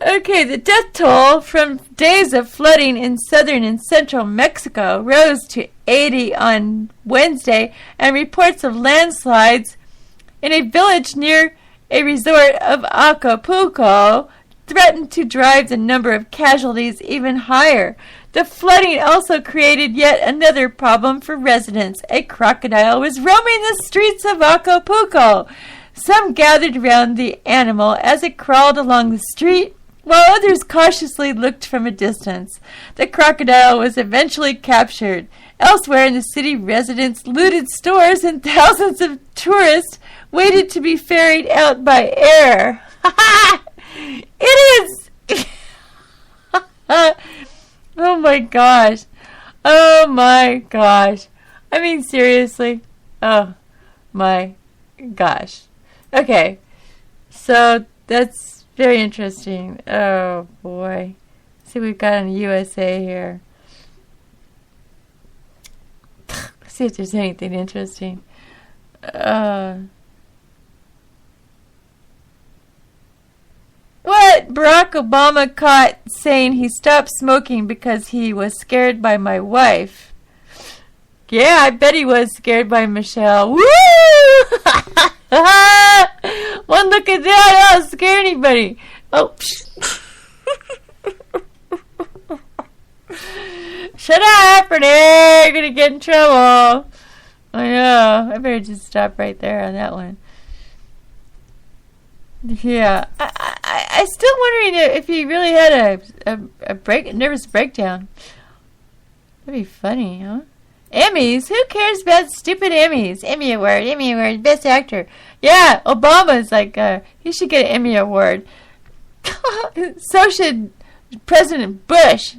Okay, the death toll from days of flooding in southern and central Mexico rose to 80 on Wednesday, and reports of landslides in a village near a resort of Acapulco threatened to drive the number of casualties even higher. The flooding also created yet another problem for residents. A crocodile was roaming the streets of Acapulco. Some gathered around the animal as it crawled along the street, while others cautiously looked from a distance. The crocodile was eventually captured. Elsewhere in the city, residents looted stores and thousands of tourists waited to be ferried out by air. It is! Oh my gosh. Oh my gosh. I mean, seriously. Oh my gosh. Okay. So that's very interesting. Oh boy. Let's see what we've got on the USA here. Let's see if there's anything interesting. What? Barack Obama caught saying he stopped smoking because he was scared by my wife. Yeah, I bet he was scared by Michelle. Woo! One look at that, that'll scare anybody. Oh, shut up, Renee. You're going to get in trouble. I know. I better just stop right there on that one. Yeah. I'm still wondering if he really had a nervous breakdown. That'd be funny, huh? Emmys? Who cares about stupid Emmys? Emmy Award, Best Actor. Yeah, Obama's like, he should get an Emmy Award. So should President Bush.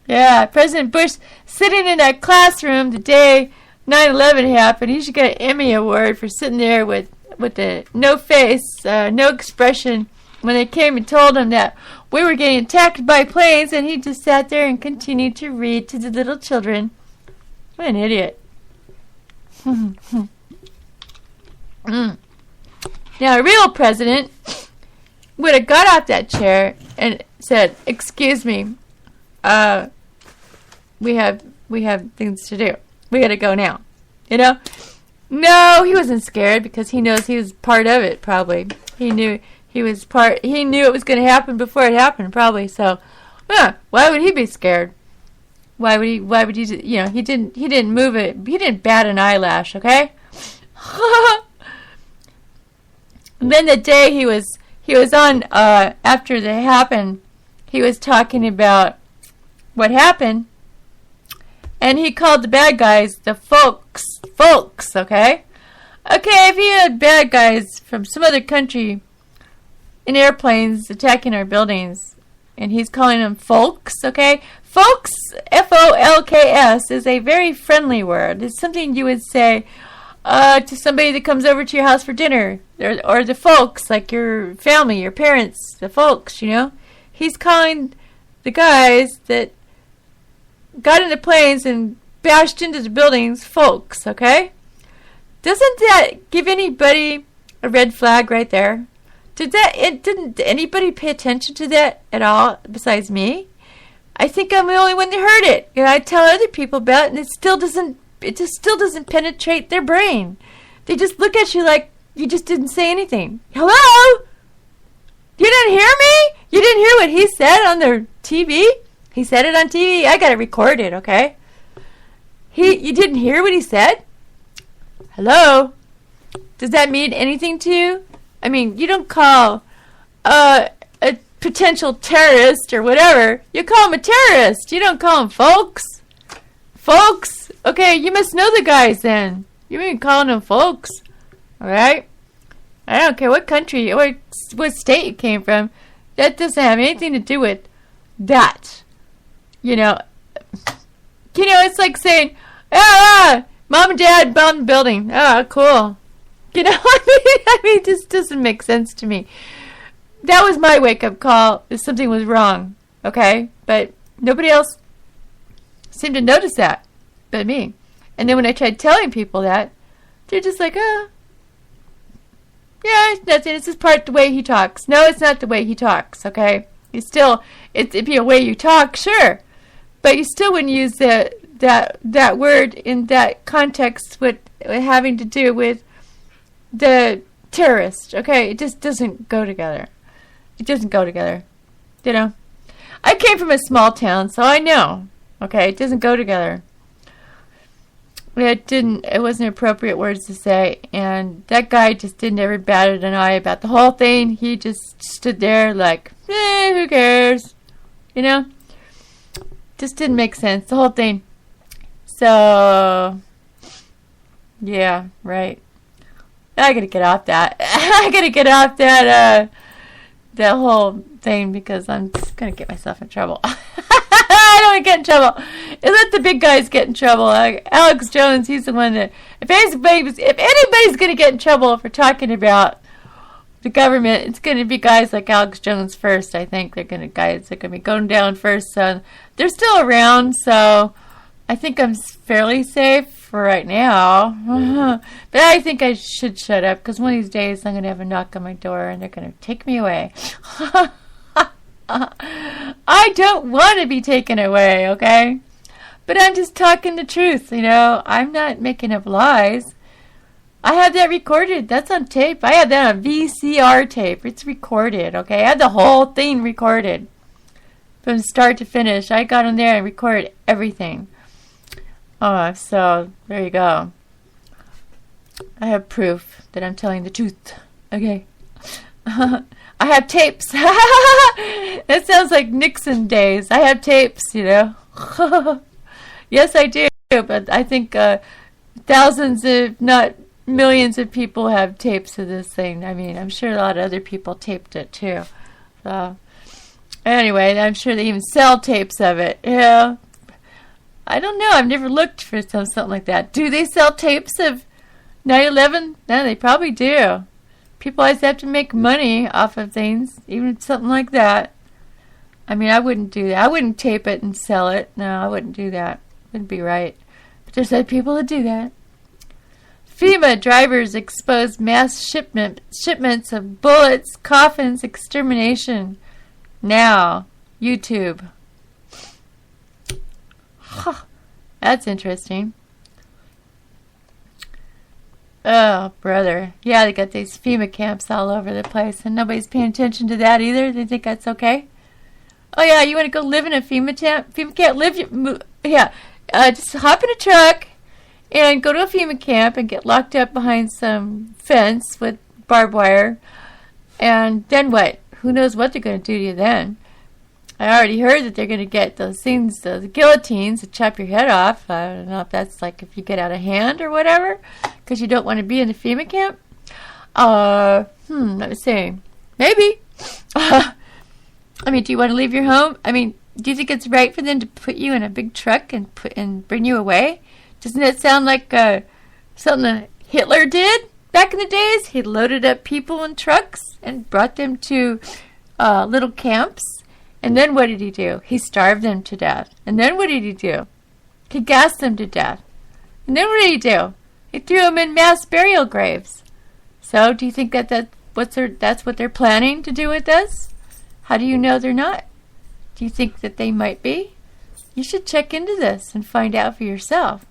Yeah, President Bush sitting in that classroom the day 9/11 happened. He should get an Emmy Award for sitting there with the no face, no expression when they came and told him that we were getting attacked by planes, and he just sat there and continued to read to the little children. What an idiot. Now, a real president would have got off that chair and said, "Excuse me, we have things to do. We got to go now." You know? No, he wasn't scared because he knows he was part of it, probably. He knew it was going to happen before it happened, probably. So, why would he be scared? Why would he, he didn't move it. He didn't bat an eyelash, okay? And then the day he was on, after it happened, he was talking about what happened, and he called the bad guys the folks, okay? Okay, if he had bad guys from some other country in airplanes attacking our buildings, and he's calling them folks, okay? Folks, F-O-L-K-S, is a very friendly word. It's something you would say to somebody that comes over to your house for dinner, or the folks, like your family, your parents, the folks, you know? He's calling the guys that got into planes and bashed into the buildings folks, okay? Doesn't that give anybody a red flag right there? Didn't anybody pay attention to that at all besides me? I think I'm the only one that heard it. And I tell other people about it, and it just still doesn't penetrate their brain. They just look at you like you just didn't say anything. Hello? You didn't hear me? You didn't hear what he said on their TV? He said it on TV. I got it recorded, okay? You didn't hear what he said? Hello? Does that mean anything to you? I mean, you don't call a potential terrorist or whatever. You call him a terrorist. You don't call him folks. Folks? Okay, you must know the guys then. You ain't calling them folks. Alright? I don't care what country or what state you came from. That doesn't have anything to do with that. You know, it's like saying, Mom and Dad bombed the building. Oh, cool. You know, I mean, it just doesn't make sense to me. That was my wake-up call if something was wrong, okay? But nobody else seemed to notice that but me. And then when I tried telling people that, they're just like, Yeah, it's nothing. It's just part of the way he talks. No, it's not the way he talks, okay? It's still, it'd be a way you talk, sure. But you still wouldn't use that word in that context with having to do with the terrorist, okay? It just doesn't go together. It doesn't go together, you know? I came from a small town, so I know, okay? It doesn't go together. It wasn't appropriate words to say, and that guy just didn't ever bat an eye about the whole thing. He just stood there like, who cares? You know? Just didn't make sense, the whole thing. So, yeah, right. I gotta get off that. I gotta get off that whole thing because I'm just gonna get myself in trouble. I don't want to get in trouble. Let the big guys get in trouble. Alex Jones, he's the one that, if anybody's going to get in trouble for talking about the government, it's going to be guys like Alex Jones first. I think they're going to be going down first. So they're still around, so I think I'm fairly safe for right now. But I think I should shut up because one of these days I'm going to have a knock on my door and they're going to take me away. I don't want to be taken away, okay? But I'm just talking the truth, you know. I'm not making up lies. I had that recorded. That's on tape. I had that on VCR tape. It's recorded, okay? I had the whole thing recorded from start to finish. I got in there and recorded everything. Oh, so there you go. I have proof that I'm telling the truth, okay? I have tapes. That sounds like Nixon days. I have tapes, you know. Yes, I do. But I think thousands, if not millions of people have tapes of this thing. I mean, I'm sure a lot of other people taped it too. So, anyway, I'm sure they even sell tapes of it. Yeah. I don't know. I've never looked for something like that. Do they sell tapes of 9/11? No, they probably do. People always have to make money off of things, even something like that. I mean, I wouldn't do that. I wouldn't tape it and sell it. No, I wouldn't do that. Wouldn't be right. But there's other people that do that. FEMA drivers expose mass shipments of bullets, coffins, extermination. Now, YouTube. Huh, that's interesting. Oh, brother. Yeah, they got these FEMA camps all over the place, and nobody's paying attention to that either. They think that's okay. Oh, yeah, you want to go live in a FEMA camp? FEMA camp, just hop in a truck and go to a FEMA camp and get locked up behind some fence with barbed wire. And then what? Who knows what they're going to do to you then? I already heard that they're going to get those things, the guillotines, to chop your head off. I don't know if that's like if you get out of hand or whatever, because you don't want to be in the FEMA camp. Let me see. Maybe. I mean, do you want to leave your home? I mean, do you think it's right for them to put you in a big truck and bring you away? Doesn't that sound like something that Hitler did back in the days? He loaded up people in trucks and brought them to little camps. And then what did he do? He starved them to death. And then what did he do? He gassed them to death. And then what did he do? He threw them in mass burial graves. So do you think that's what they're planning to do with us? How do you know they're not? Do you think that they might be? You should check into this and find out for yourself.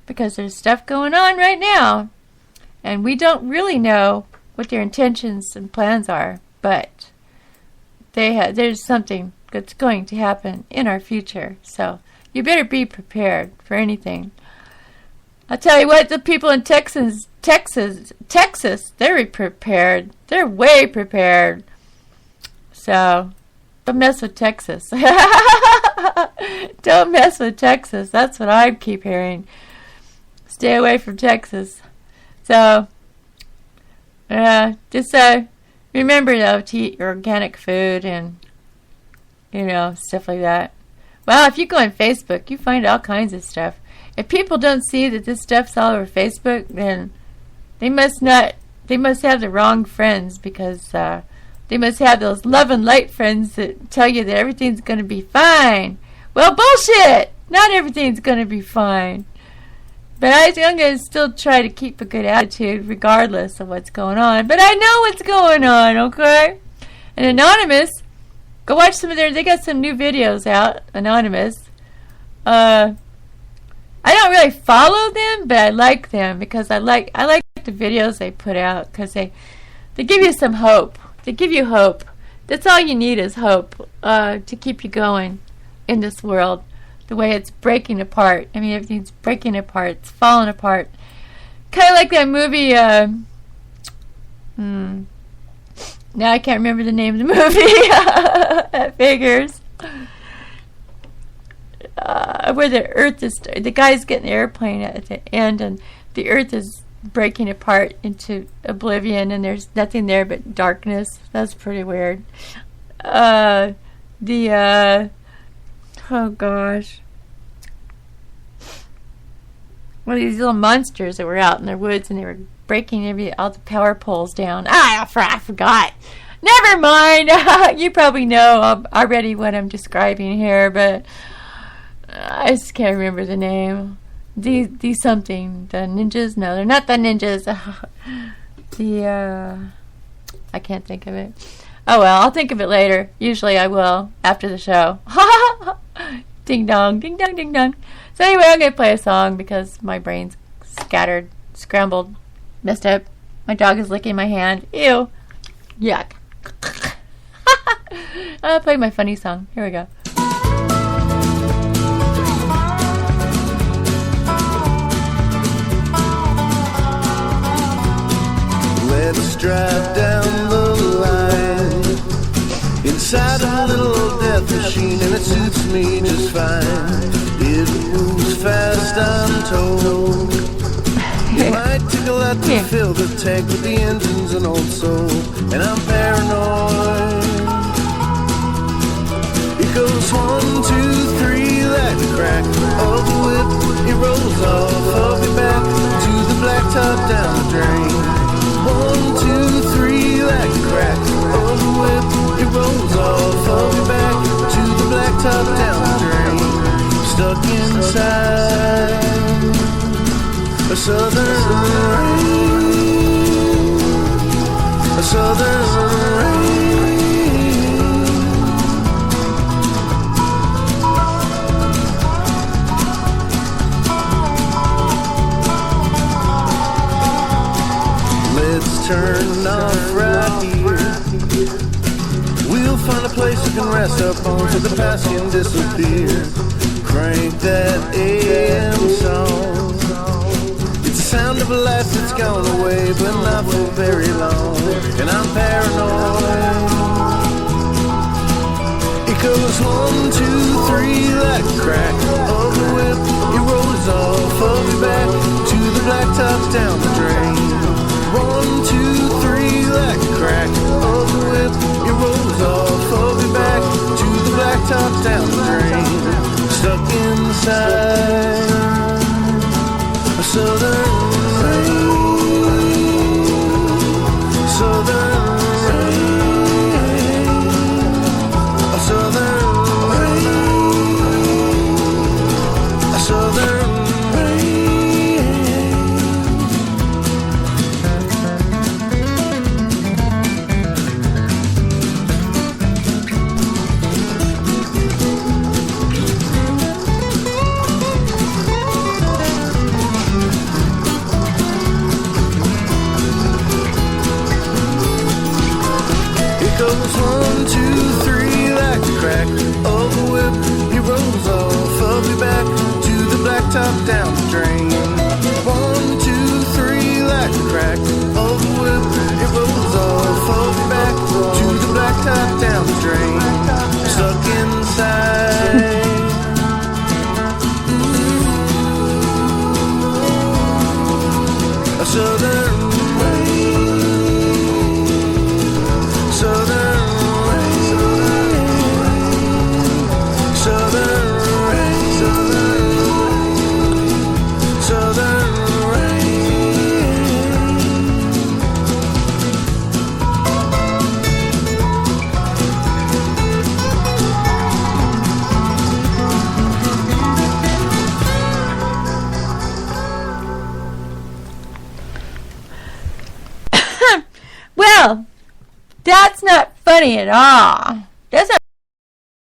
Because there's stuff going on right now. And we don't really know what their intentions and plans are. But there's something that's going to happen in our future. So you better be prepared for anything. I'll tell you what, the people in Texas, they're prepared. They're way prepared. So don't mess with Texas. Don't mess with Texas. That's what I keep hearing. Stay away from Texas. So, just remember, though, to eat your organic food and, stuff like that. Well, if you go on Facebook, you find all kinds of stuff. If people don't see that this stuff's all over Facebook, then they must have the wrong friends, because they must have those love and light friends that tell you that everything's going to be fine. Well, bullshit! Not everything's going to be fine. But I'm going to still try to keep a good attitude regardless of what's going on. But I know what's going on, okay? And Anonymous, go watch some of they got some new videos out, Anonymous. I don't really follow them, but I like them because I like the videos they put out because they give you some hope. They give you hope. That's all you need is hope to keep you going in this world. The way it's breaking apart. I mean, everything's breaking apart. It's falling apart. Kind of like that movie. Now I can't remember the name of the movie. That figures. Where the Earth is, the guy's getting the airplane at the end, and the Earth is breaking apart into oblivion, and there's nothing there but darkness. That's pretty weird. Oh gosh. Well, these little monsters that were out in the woods and they were breaking all the power poles down. I forgot. Never mind. You probably know already what I'm describing here, but I just can't remember the name. These something. The ninjas? No, they're not the ninjas. I can't think of it. Oh well, I'll think of it later. Usually I will after the show. Ding dong, ding dong, ding dong. So anyway, I'm going to play a song because my brain's scattered, scrambled, messed up. My dog is licking my hand. Ew. Yuck. I'll play my funny song. Here we go. Let's drive down the line inside a little death machine, and it suits me just fine. It moves fast, I'm told. It might take a lot to fill the tank, but the engine's an old soul, and I'm paranoid. It goes 1, 2, 3 like the crack of a whip. It rolls off of your back to the blacktop down the drain. 1, 2, 3 like the crack of a whip. It rolls off of your back to the blacktop down the drain. Stuck inside a southern rain, a southern rain. Let's turn off right here. We'll find a place we can rest up on so the past can disappear. Crank that AM song. It's the sound of a life that's gone away, but not for very long. And I'm paranoid. It goes 1, 2, 3 like a crack of a whip. It rolls off of your back to the blacktop down the drain. 1, 2, 3 like a crack of a whip. It rolls off of your back to the blacktop down the drain. Stuck inside a southern rain, southern rain, a southern rain, a southern goes 1, 2, 3 like the crack of a whip. He rolls off of your back to the blacktop down the drain. 1, 2, 3 like the crack of a whip. It rolls off of your back to the blacktop down the drain. Stuck inside a southern funny at all.